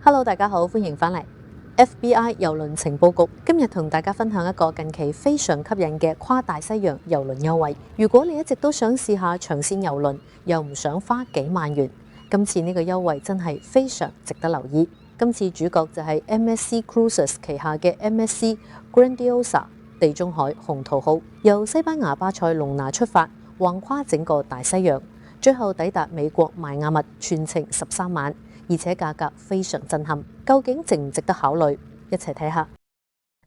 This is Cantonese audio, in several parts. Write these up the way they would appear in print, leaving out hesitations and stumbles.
Hello， 大家好，歡迎返嚟。FBI 郵輪情報局今日同大家分享一個近期非常吸引嘅跨大西洋郵輪優惠。如果你一直都想試下長線郵輪，又唔想花幾萬元，今次呢個優惠真係非常值得留意。今次主角就係 MSC Cruises 旗下嘅 MSC Grandiosa 地中海宏圖號，由西班牙巴塞隆拿出發，橫跨整個大西洋，最後抵達美國邁阿密，全程13晚。而且價格非常震撼，究竟值唔值得考慮？一齊睇下。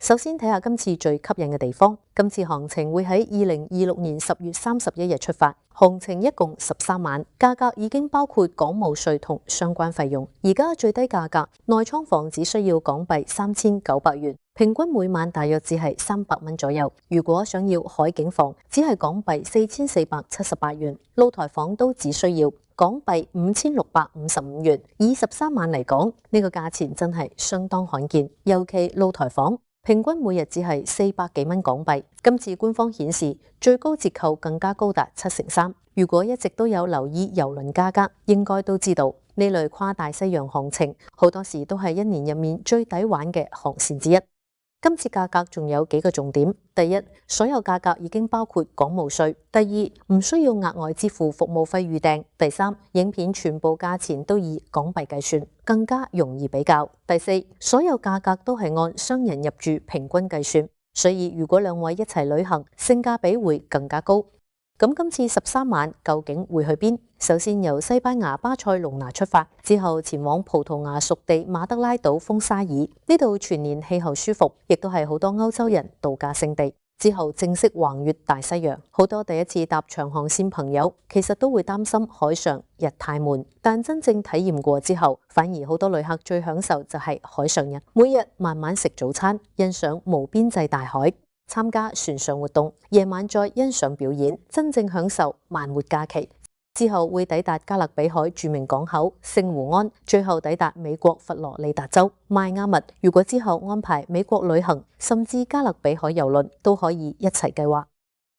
首先睇下今次最吸引嘅地方。今次航程會喺2026年10月31日出發，航程一共13晚，價格已經包括港務稅同相關費用。而家最低價格內艙房只需要港幣3900元，平均每晚大約只係300蚊左右。如果想要海景房，只係港幣4478元，露台房都只需要港幣5655元。以13晚嚟講，呢個價錢真係相當罕見，尤其露台房平均每日只係400幾蚊港幣。今次官方顯示最高折扣更加高達73%。如果一直都有留意郵輪價格，應該都知道呢類跨大西洋航程好多時都係一年入面最抵玩嘅航線之一。今次價格仲有幾個重點：第一，所有價格已經包括港務稅；第二，唔需要額外支付服務費預訂；第三，影片全部價錢都以港幣計算，更加容易比較；第四，所有價格都係按雙人入住平均計算，所以如果兩位一齊旅行，性價比會更加高。咁今次13晚究竟會去邊？首先由西班牙巴塞隆拿出發，之後前往葡萄牙屬地馬德拉島風沙爾，呢度全年氣候舒服，亦都係好多歐洲人度假勝地。之後正式橫越大西洋，好多第一次搭長航線朋友其實都會擔心海上日太悶，但真正體驗過之後，反而好多旅客最享受就係海上日，每日慢慢食早餐，欣賞無邊際大海，參加船上活動，夜晚再欣賞表演，真正享受慢活假期。之後會抵達加勒比海著名港口聖胡安，最後抵達美國佛羅里達州邁阿密。如果之後安排美國旅行，甚至加勒比海郵輪都可以一齊計劃。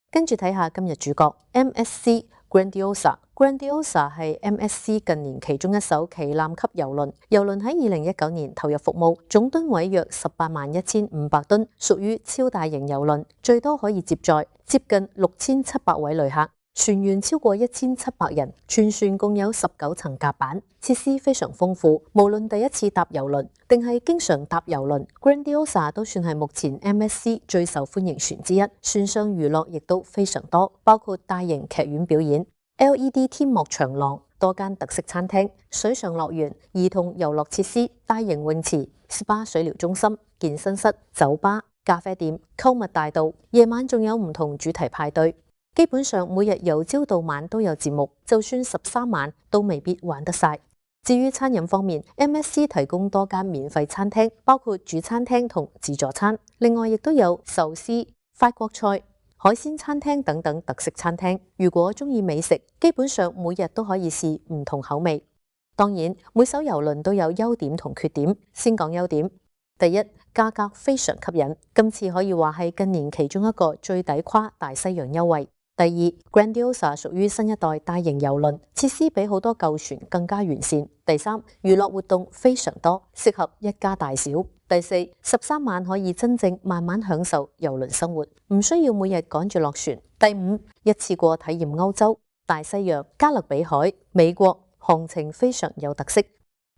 跟住睇下今日主角 MSC Grandiosa。Grandiosa 係 MSC 近年其中一艘旗艦級郵輪，郵輪喺2019年投入服務，總噸位約181500噸，屬於超大型郵輪，最多可以接載接近6700位旅客。船員超過1700人，全船共有19層甲板，設施非常豐富。無論第一次搭郵輪定係經常搭郵輪 ，Grandiosa 都算係目前 MSC 最受歡迎船之一。船上娛樂亦都非常多，包括大型劇院表演、LED 天幕長廊、多間特色餐廳、水上樂園、兒童遊樂設施、大型泳池、SPA 水療中心、健身室、酒吧、咖啡店、購物大道。夜晚仲有唔同主題派對。基本上每日由朝到晚都有節目，就算13晚都未必玩得晒。至於餐飲方面 ，MSC 提供多間免費餐廳，包括主餐廳同自助餐，另外亦都有壽司、法國菜、海鮮餐廳等等特色餐廳。如果中意美食，基本上每日都可以試唔同口味。當然，每艘郵輪都有優點同缺點，先講優點。第一，價格非常吸引，今次可以話係近年其中一個最抵跨大西洋優惠。第二 ，Grandiosa 屬於新一代大型郵輪，設施比好多舊船更加完善。第三，娛樂活動非常多，適合一家大小。第四，13晚可以真正慢慢享受郵輪生活，唔需要每日趕住落船。第五，一次過體驗歐洲、大西洋、加勒比海、美國，航程非常有特色。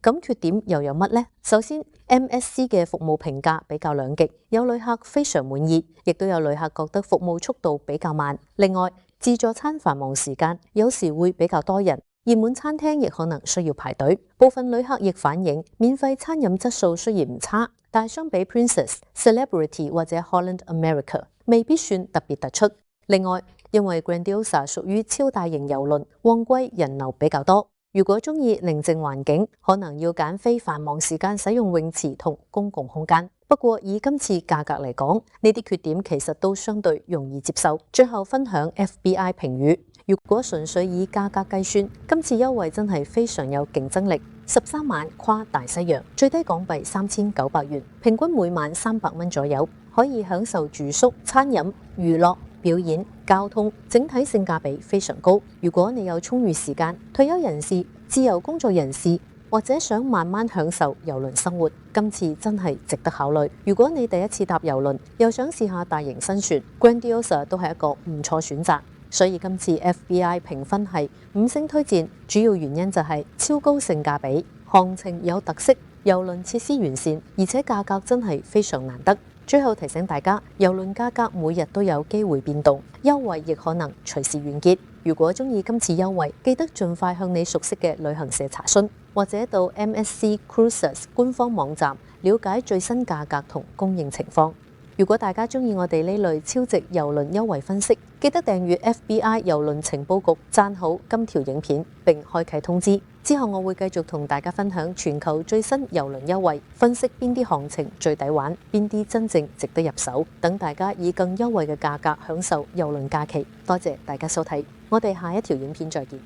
咁缺點又有乜呢？首先 MSC 嘅服務評價比較兩極，有旅客非常滿意，亦都有旅客覺得服務速度比較慢。另外，自助餐繁忙時間有時會比較多人，熱門餐廳亦可能需要排隊。部分旅客亦反映，免費餐飲質素雖然唔差，但相比 Princess、Celebrity 或者 Holland America， 未必算特別突出。另外，因為 Grandiosa 屬於超大型郵輪，旺季人流比較多。如果中意寧靜環境，可能要揀非繁忙時間使用泳池同公共空間。不過以今次價格嚟講，呢啲缺點其實都相對容易接受。最後分享 FBI 評語，如果純粹以價格計算，今次優惠真係非常有競爭力。13晚跨大西洋，最低港幣3900元，平均每晚300蚊左右，可以享受住宿、餐飲、娛樂、表演、交通，整體性價比非常高。如果你有充裕時間，退休人士、自由工作人士或者想慢慢享受郵輪生活，今次真係值得考慮。如果你第一次搭郵輪，又想試下大型新船，Grandiosa 都係一個唔錯選擇。所以今次 FBI 評分係5星推薦，主要原因就係超高性價比，航程有特色，郵輪設施完善，而且價格真係非常難得。最後提醒大家，郵輪價格每日都有機會變動，優惠亦可能隨時完結。如果鍾意今次優惠，記得盡快向你熟悉嘅旅行社查詢，或者到 MSC Cruises 官方網站了解最新價格同供應情況。如果大家鍾意我哋呢類超值郵輪優惠分析，記得訂閱 FBI 郵輪情報局，讚好今條影片並開啟通知。之後我會繼續同大家分享全球最新郵輪優惠，分析邊啲行程最抵玩，邊啲真正值得入手，等大家以更優惠嘅價格享受郵輪假期。多謝大家收睇，我哋下一條影片再見。